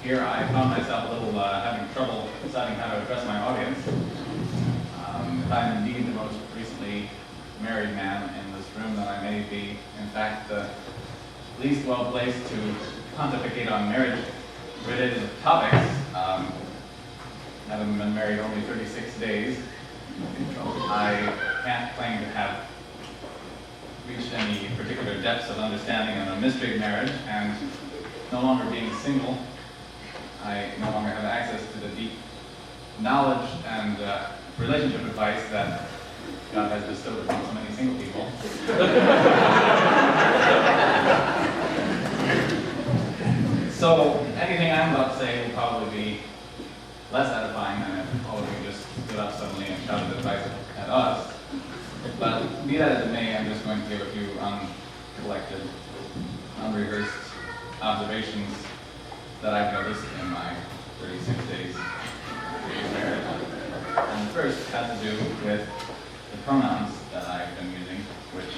here I found myself a little having trouble deciding how to address my audience. If I'm indeed the most recently married man in this room, then I may be, in fact, the least well placed to pontificate on marriage-related topics. Having been married only 36 days, I can't claim to have reached any particular depths of understanding in a mystery marriage, and no longer being single, I no longer have access to the deep knowledge and relationship advice that God has bestowed upon so many single people. So anything I'm about to say will probably be less edifying than if all of you just stood up suddenly and shouted advice at us. But be that as it may, I'm just going to give a few uncollected, unrehearsed observations that I've noticed in my 36 days of marriage. And the first has to do with the pronouns that I've been using, which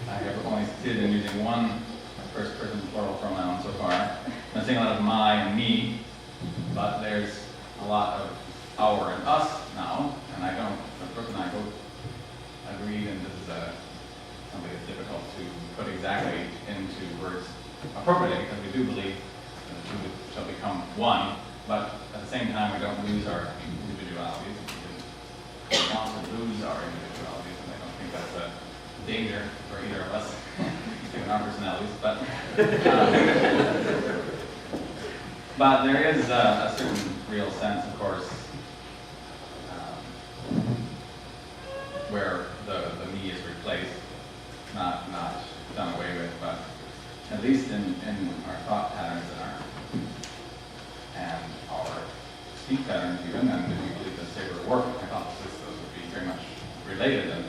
I have only succeeded in using one first-person plural pronoun so far. I'm saying a lot of my and me, but there's a lot of our and us now, and Brooke and I both agreed, and this is something that's difficult to put exactly into words appropriately, because we do believe that the two shall become one, but at the same time we don't lose our individualities. We want to lose our individualities, and I don't think that's a danger for either of us, given our personalities, but there is a certain real sense, of course, where the me is replaced, not done away with, but at least in our thought patterns and our speech patterns even, and if you believe the saber work hypothesis, those would be very much related, and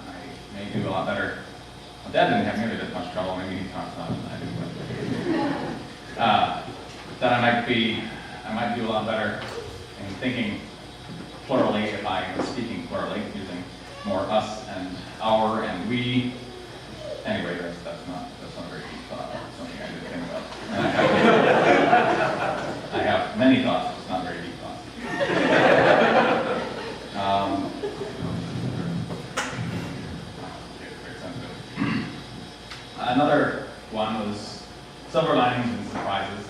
I may do a lot better. Well, Dad didn't have nearly that much trouble, maybe he talks about it than I do, that I might do a lot better in thinking plurally if I was speaking plurally, using more us and our and we. Anyway, that's not a very deep thought. It's something I did think about. And I have many thoughts, it's not very deep thoughts. Very sensitive. Another one was silver linings and surprises.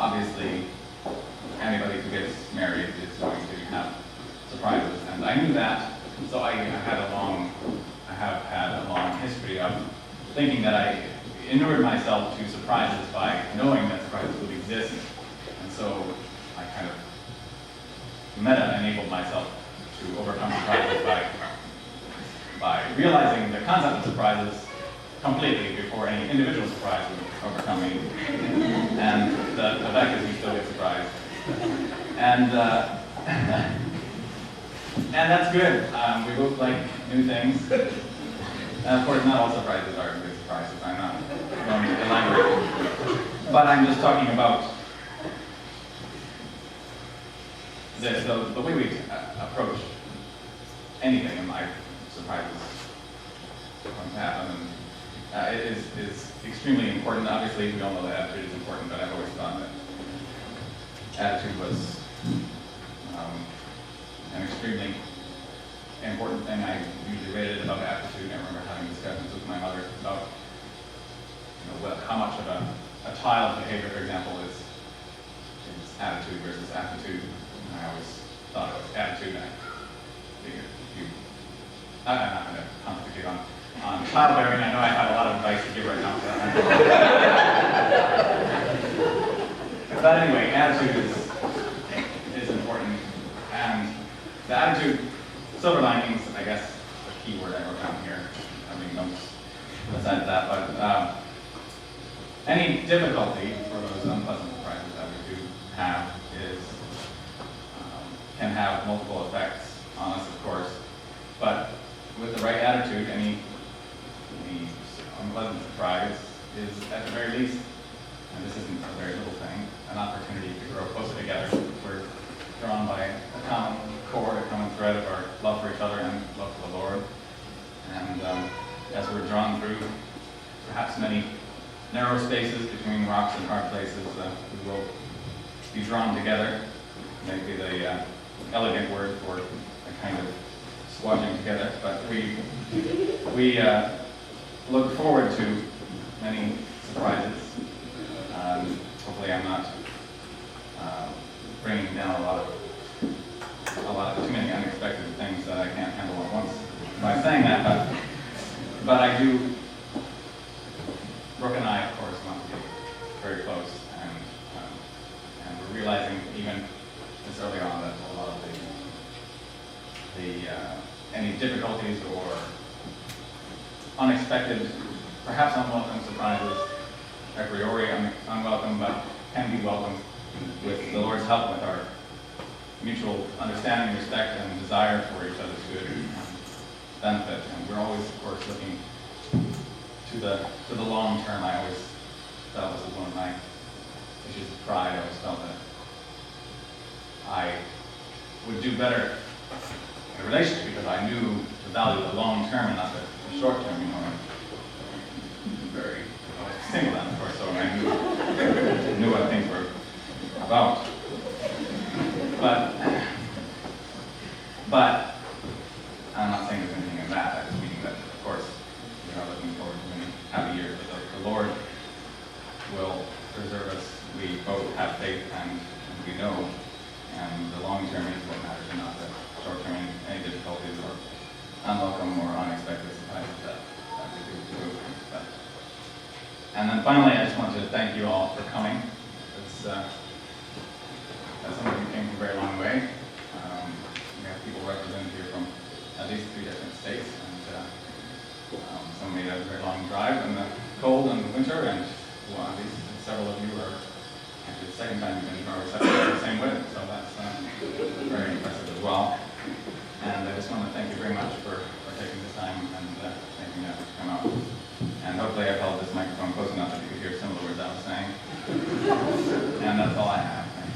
Obviously, anybody who gets married is going to have surprises, and I knew that, so I have had a long history of thinking that I inured myself to surprises by knowing that surprises would exist, and so I kind of meta-enabled myself to overcome surprises by realizing the concept of surprises completely before any individual surprise would overcome me, and the fact is we still get surprised. And that's good. We both like new things. And of course, not all surprises are good surprises. I'm not going to elaborate. But I'm just talking about this. The way we approach anything in life, surprises going to happen, and it is extremely important. Obviously, we all know that attitude is important, but I've always thought that attitude was an extremely important thing. I usually rated above aptitude. I remember having discussions with my mother about how much of a child's behavior, for example, is attitude versus aptitude. And I always thought it was attitude, and I figured I'm not going to pontificate on childbearing. I know I have a lot of advice to give right now for that. But anyway, attitude is important, and the attitude, silver linings, I guess, the key word I wrote down here. I mean, don't besides that, but any difficulty for those unpleasant surprises that we do have can have multiple effects on us, of course, but with the right attitude, any unpleasant surprise is, at the very least, and this isn't a very little thing, an opportunity to grow closer together. We're drawn by a common cord, a common thread of our love for each other and love for the Lord. And as we're drawn through perhaps many narrow spaces between rocks and hard places, we will be drawn together. Maybe the elegant word for a kind of squashing together. But we look forward to many surprises. Hopefully, I'm not bringing down a lot of too many unexpected things that I can't handle at once by saying that. But I do. Brooke and I, of course, want to be very close, and we're realizing even this early on that a lot of any difficulties or unexpected, perhaps unwelcome surprises, a priori unwelcome, but can be welcomed with the Lord's help, with our mutual understanding, respect, and desire for each other's good and benefit. And we're always, of course, looking to the long term. I always felt this was one of my issues of pride. I always felt that I would do better in a relationship because I knew to value the long term and not the short term. I'm very single then, of course, so I knew what things were about. But I'm not saying there's anything in that. I'm just meaning that, of course, we are looking forward to many happy years. The Lord will preserve us. We both have faith, and we know. And the long term is what matters, and not the short term, any difficulties or unwelcome or unexpected surprises that we do expect. And then finally, I just want to thank you all for coming. As some of you came from a very long way. We have people represented here from at least 3 different states, and some made a very long drive in the cold and the winter, and at least several of you are actually the second time you've been to our reception the same way, so that's very impressive as well. And I just want to thank you very much for taking the time and making the effort to come out. And hopefully I've held this microphone close enough that you could hear some of the words I was saying. And that's all I have. Thanks.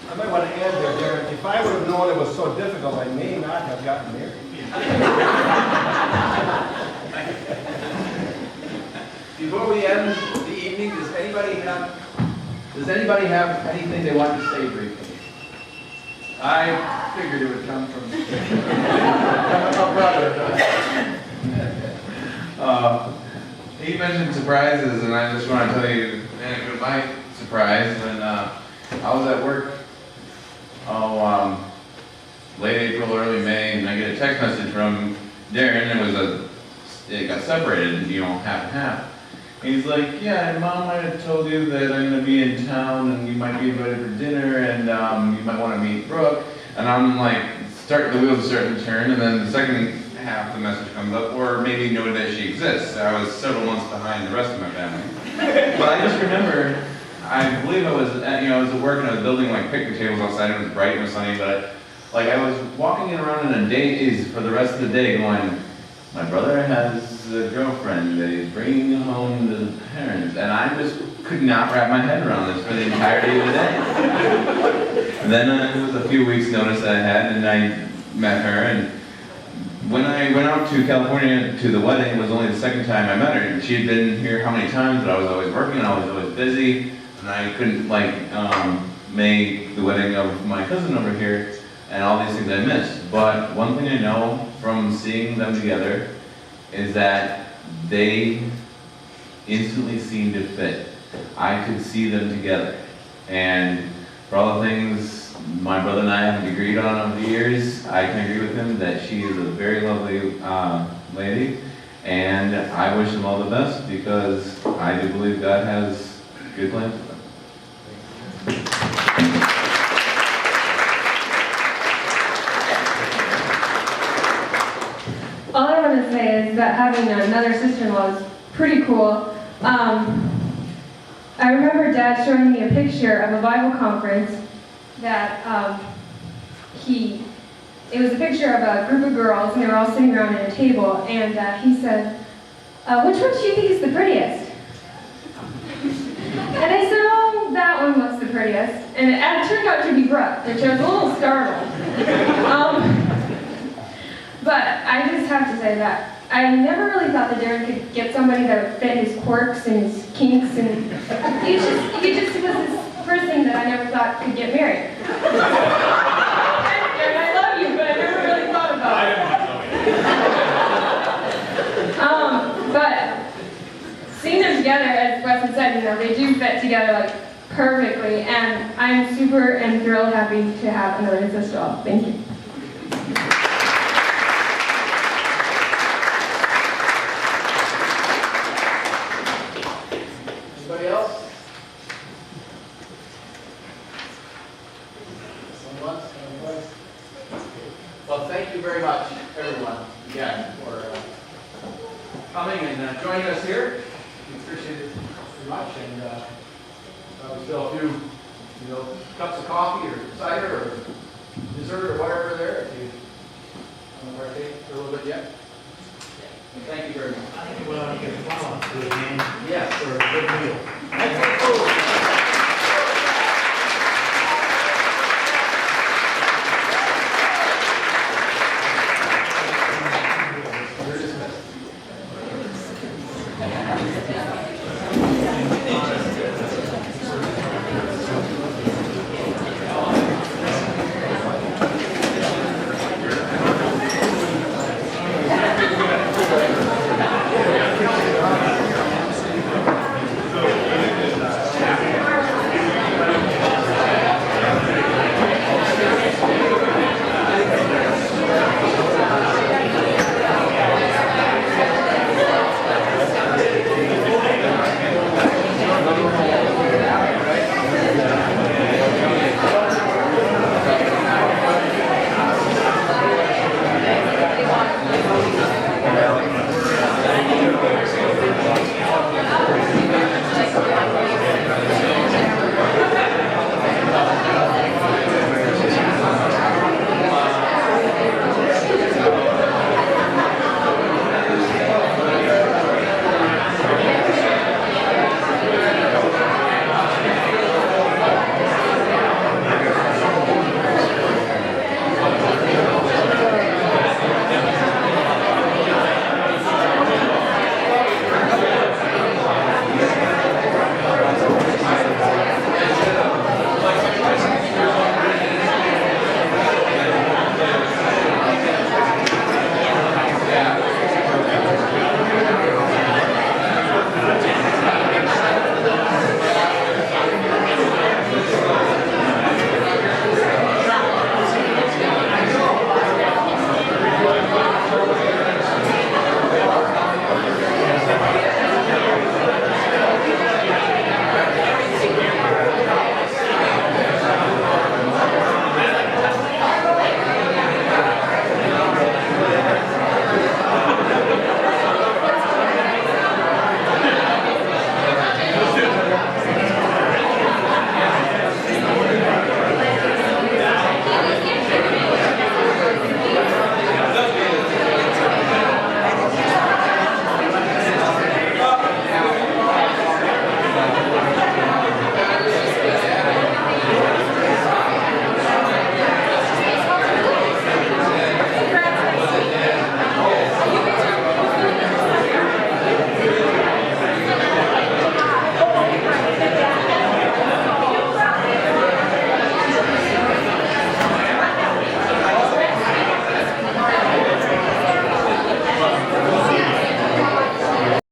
I might want to add there, Darren, if I would have known it was so difficult, I may not have gotten married. Before we end the evening, does anybody have anything they want to say briefly? I figured it would come from a brother. He mentioned surprises, and I just want to tell you my surprise when I was at work. Late April, early May, and I get a text message from Darren. It got separated, half and half. And he's like, yeah, Mom might have told you that I'm going to be in town and you might be invited for dinner and you might want to meet Brooke. And I'm like, the wheels are starting to turn, and then the second half of the message comes up, or maybe know that she exists. I was several months behind the rest of my family. But I just remember, I believe I was at work and I was building like picnic tables outside. It was bright and it was sunny, but I was walking around in a daze for the rest of the day going, my brother has a girlfriend that he's bringing home to the parents, and I just could not wrap my head around this for the entirety of the day. And then it was a few weeks notice that I had, and I met her, and when I went out to California to the wedding, it was only the second time I met her, and she had been here how many times, but I was always working, I was always busy, and I couldn't make the wedding of my cousin over here, and all these things I missed. But one thing I know from seeing them together is that they instantly seemed to fit. I could see them together. And for all the things my brother and I have agreed on over the years, I can agree with him that she is a very lovely lady. And I wish them all the best because I do believe God has good plans for them. All I want to say is that having another sister-in-law is pretty cool. I remember Dad showing me a picture of a Bible conference that it was a picture of a group of girls, and they were all sitting around at a table, and he said, which one do you think is the prettiest? And I said, oh, that one looks the prettiest. prettiest, and it turned out to be Brooke, which I was a little startled. But I just have to say that I never really thought that Darren could get somebody that would fit his quirks and his kinks, and he just was this person that I never thought could get married. Darren, I love you, but I never really thought about it. But seeing them together, as Weston said, they do fit together like perfectly, and I'm super and thrilled happy to have another sister. Thank you. Anybody else? Someone? Well, thank you very much, everyone, again, for coming and joining us here. We appreciate it very much, and we still have a few, cups of coffee or cider or dessert or whatever there. If you want to partake for a little bit yet. And thank you very much. I think we'll get a follow-up to it, man. Yes. For a good meal. Excellent food.